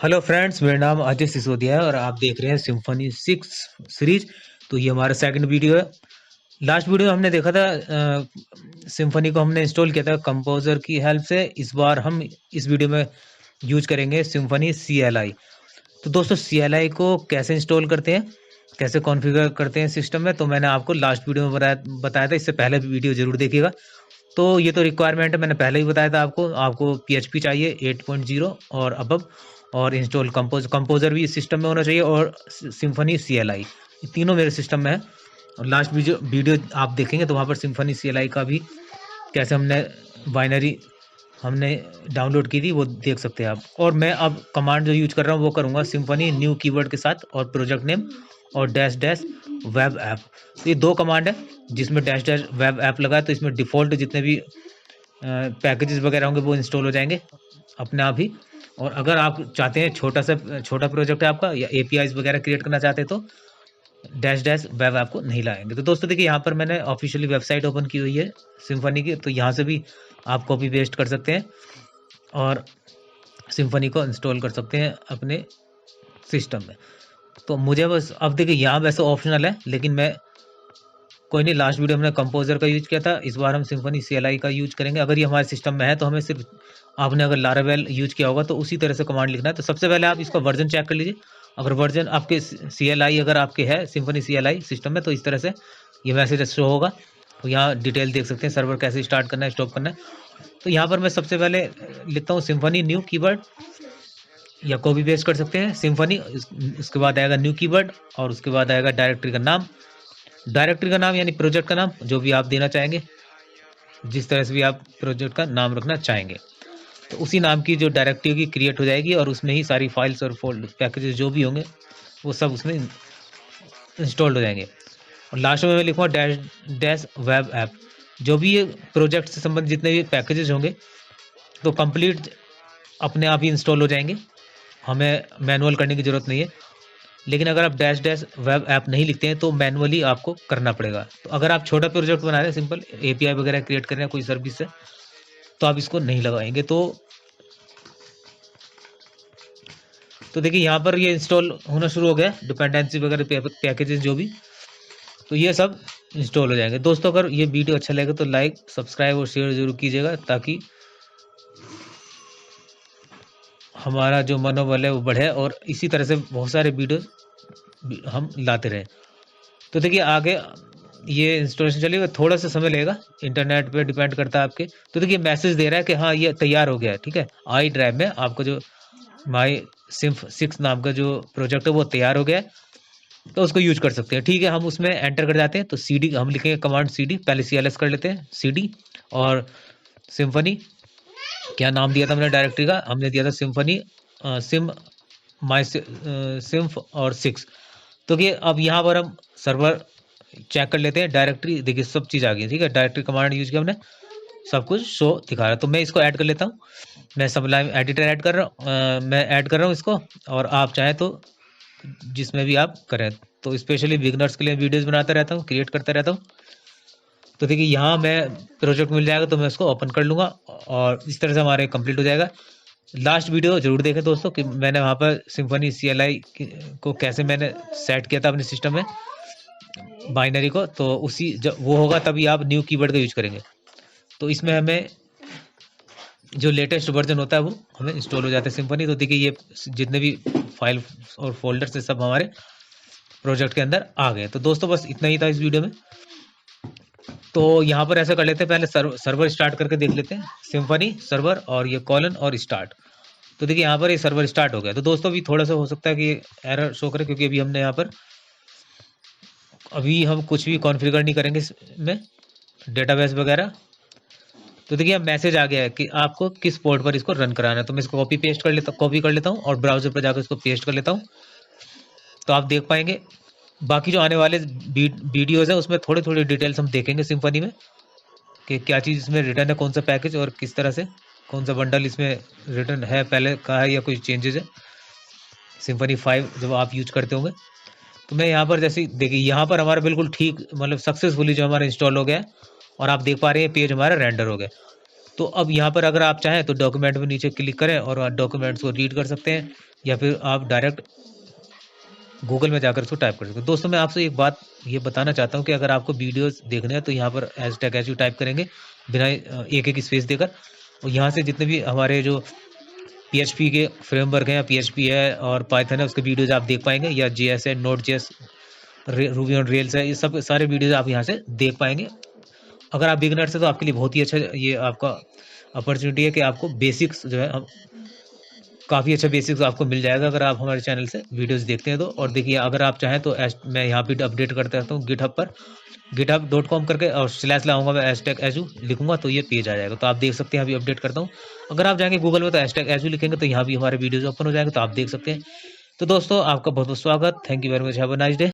Hello friends, मेरा नाम अजय सिसोदिया है और आप देख रहे हैं सिम्फनी 6 सीरीज। तो ये हमारा सेकंड वीडियो है। लास्ट वीडियो में हमने देखा था सिम्फनी को हमने इंस्टॉल किया था कंपोजर की हेल्प से। इस बार हम इस वीडियो में यूज करेंगे सिम्फनी CLI। तो दोस्तों, CLI को कैसे इंस्टॉल करते हैं, कैसे कॉन्फ़िगर करते हैं सिस्टम में, तो मैंने आपको लास्ट वीडियो में बताया था। इससे पहले भी वीडियो जरूर देखिएगा। तो ये तो रिक्वायरमेंट है, मैंने पहले ही बताया था आपको PHP चाहिए 8.0 और अबव, और इंस्टॉल कंपोजर भी इस सिस्टम में होना चाहिए, और सिम्फनी CLI, ये तीनों मेरे सिस्टम में है। और लास्ट वीडियो आप देखेंगे तो वहाँ पर सिम्फनी CLI का भी कैसे हमने बाइनरी हमने डाउनलोड की थी वो देख सकते हैं आप। और मैं अब कमांड जो यूज कर रहा हूँ वो करूँगा सिम्फनी न्यू कीवर्ड के साथ, और प्रोजेक्ट नेम और डैश डैश वेब ऐप। तो ये दो कमांड है जिसमें डैश डैश वेब ऐप लगा है, तो इसमें डिफ़ॉल्ट जितने भी पैकेजेस वगैरह होंगे वो इंस्टॉल हो जाएंगे अपने आप ही। और अगर आप चाहते हैं छोटा प्रोजेक्ट है आपका, या APIs वगैरह क्रिएट करना चाहते हैं, तो डैश डैश वेब ऐप को नहीं लाएंगे। तो दोस्तों देखिए, यहाँ पर मैंने ऑफिशियली वेबसाइट ओपन की हुई है सिम्फनी की, तो यहाँ से भी आप कॉपी पेस्ट कर सकते हैं और सिम्फनी को इंस्टॉल कर सकते हैं अपने सिस्टम में। तो मुझे बस अब देखिए, यहाँ वैसे ऑप्शनल है, लेकिन मैं कोई नहीं, लास्ट वीडियो हमने कंपोजर का यूज किया था, इस बार हम सिम्फनी CLI का यूज करेंगे। अगर ये हमारे सिस्टम में है तो हमें सिर्फ, आपने अगर लारावेल यूज किया होगा तो उसी तरह से कमांड लिखना है। तो सबसे पहले आप इसका वर्जन चेक कर लीजिए। अगर वर्जन आपके CLI अगर आपके है सिम्फनी CLI सिस्टम में, तो इस तरह से ये मैसेज शो होगा। तो यहाँ डिटेल देख सकते हैं, सर्वर कैसे स्टार्ट करना है, स्टॉप करना है। तो यहाँ पर मैं सबसे पहले लिखता हूँ सिम्फनी न्यू कीवर्ड, या कॉपी पेस्ट कर सकते हैं सिम्फनी। उसके बाद आएगा न्यू कीवर्ड, और उसके बाद आएगा डायरेक्टरी का नाम। डायरेक्टरी का नाम यानी प्रोजेक्ट का नाम, जो भी आप देना चाहेंगे, जिस तरह से भी आप प्रोजेक्ट का नाम रखना चाहेंगे, तो उसी नाम की जो डायरेक्टरी होगी क्रिएट हो जाएगी, और उसमें ही सारी फाइल्स और फोल्ड पैकेजेस जो भी होंगे वो सब उसमें इंस्टॉल्ड हो जाएंगे। और लास्ट में मैं लिखूँगा डैश डैश वेब ऐप। जो भी ये प्रोजेक्ट से संबंधित जितने भी पैकेजेस होंगे तो कंप्लीट अपने आप ही इंस्टॉल हो जाएंगे, हमें मैनुअल करने की ज़रूरत नहीं है। लेकिन अगर आप डैश डैश वेब ऐप नहीं लिखते हैं तो मैनुअली आपको करना पड़ेगा। तो अगर आप छोटा प्रोजेक्ट बना रहे हैं, सिंपल API वगैरह क्रिएट कर रहे हैं कोई सर्विस से, तो आप इसको नहीं लगाएंगे। तो देखिए, यहाँ पर ये इंस्टॉल होना शुरू हो गया, डिपेंडेंसी वगैरह पैकेजेस जो भी, तो ये सब इंस्टॉल हो जाएंगे। दोस्तों, अगर ये वीडियो अच्छा लगे तो लाइक, सब्सक्राइब और शेयर जरूर कीजिएगा, ताकि हमारा जो मनोबल है वो बढ़े, और इसी तरह से बहुत सारे वीडियो हम लाते रहें। तो देखिए, आगे ये इंस्टॉलेशन चलेगा, थोड़ा सा समय लगेगा, इंटरनेट पे डिपेंड करता है आपके। तो देखिए, मैसेज दे रहा है कि हाँ ये तैयार हो गया है, ठीक है। आई ड्राइव में आपका जो माई सिम्फ 6 नाम का जो प्रोजेक्ट है वो तैयार हो गया है, तो उसको यूज कर सकते हैं। ठीक है, हम उसमें एंटर कर जाते हैं। तो CD हम लिखेंगे, कमांड CD, पहले CLS कर लेते हैं CD, और सिम्फनी, क्या नाम दिया था हमने डायरेक्टरी का, हमने दिया था सिम्फनी सिम माई सिम्फ और 6। तो कि अब यहाँ पर हम सर्वर चेक कर लेते हैं। डायरेक्टरी देखिए, सब चीज़ आ गई, ठीक है। डायरेक्टरी कमांड यूज किया हमने, सब कुछ शो दिखा रहा है। तो मैं इसको ऐड कर लेता हूँ। मैं सबलाइम एडिटर ऐड कर रहा हूँ, मैं ऐड कर रहा हूँ इसको, और आप चाहें तो जिसमें भी आप करें। तो स्पेशली बिगनर्स के लिए वीडियोस बनाता रहता हूँ, क्रिएट करता रहता हूँ। तो देखिए, यहाँ मैं प्रोजेक्ट मिल जाएगा तो मैं उसको ओपन कर लूँगा, और इस तरह से हमारे कंप्लीट हो जाएगा। लास्ट वीडियो जरूर देखें दोस्तों, कि मैंने वहाँ पर सिम्फनी CLI को कैसे मैंने सेट किया था अपने सिस्टम में बाइनरी को। तो उसी जब वो होगा तभी आप न्यू कीवर्ड का यूज करेंगे। तो इसमें हमें जो लेटेस्ट वर्जन होता है वो हमें इंस्टॉल हो जाता है सिम्फनी। तो देखिए, ये जितने भी फाइल और फोल्डर से सब हमारे प्रोजेक्ट के अंदर आ गए। तो दोस्तों, बस इतना ही था इस वीडियो में। तो यहाँ पर ऐसा कर लेते हैं, पहले सर्वर स्टार्ट करके देख लेते हैं, सिम्फनी सर्वर, और ये कॉलन और स्टार्ट। तो देखिए, यहाँ पर ये सर्वर स्टार्ट हो गया। तो दोस्तों, अभी थोड़ा सा हो सकता है कि एरर शो करे, क्योंकि अभी हम कुछ भी कॉन्फ़िगर नहीं करेंगे इसमें, डेटाबेस वगैरह। तो देखिए, अब मैसेज आ गया है कि आपको किस पोर्ट पर इसको रन कराना है। तो मैं इसको कॉपी कर लेता हूँ और ब्राउजर पर जाकर इसको पेस्ट कर लेता हूँ। तो आप देख पाएंगे, बाकी जो आने वाले वीडियोज़ है उसमें थोड़ी थोड़ी डिटेल्स हम देखेंगे सिम्फनी में, कि क्या चीज़ इसमें रिटर्न है, कौन सा पैकेज, और किस तरह से कौन सा बंडल इसमें रिटर्न है पहले का है, या कोई चेंजेस है सिम्फनी 5 जब आप यूज करते होंगे। तो मैं यहाँ पर जैसे देखिए, यहाँ पर हमारा बिल्कुल ठीक, मतलब सक्सेसफुली जो हमारा इंस्टॉल हो गया है, और आप देख पा रहे हैं पेज हमारा रेंडर हो गया। तो अब यहाँ पर अगर आप चाहें तो डॉक्यूमेंट में नीचे क्लिक करें और डॉक्यूमेंट्स को रीड कर सकते हैं, या फिर आप डायरेक्ट गूगल में जाकर इसको टाइप कर सकते हैं। दोस्तों मैं आपसे एक बात ये बताना चाहता हूँ कि अगर आपको वीडियोस देखने हैं तो यहाँ पर #HU टाइप करेंगे बिना एक स्पेस देकर, और यहाँ से जितने भी हमारे जो PHP के फ्रेमवर्क हैं, PHP है और पाइथन है, उसके वीडियोज आप देख पाएंगे, या JS है, Node.js, रूबी ऑन रेल्स है, ये सब सारे वीडियोज आप यहाँ से देख पाएंगे। अगर आप बिगिनर्स हैं तो आपके लिए बहुत ही अच्छा ये आपका अपॉर्चुनिटी है कि आपको बेसिक्स जो है काफ़ी अच्छा बेसिक्स आपको मिल जाएगा अगर आप हमारे चैनल से वीडियोस देखते हैं तो। और देखिए अगर आप चाहें तो मैं यहाँ पे अपडेट करता रहता हूँ गिटहब पर, github.com करके, और स्लैश लाऊंगा मैं, #HU लिखूंगा तो ये पेज आ जाएगा, तो आप देख सकते हैं। अभी अपडेट करता हूँ। अगर आप जाएंगे गूगल में तो #HU लिखेंगे तो यहाँ भी हमारे वीडियोज ओपन हो जाएंगे, तो आप देख सकते हैं। तो दोस्तों आपका बहुत बहुत स्वागत। Thank you very much. Have a nice day.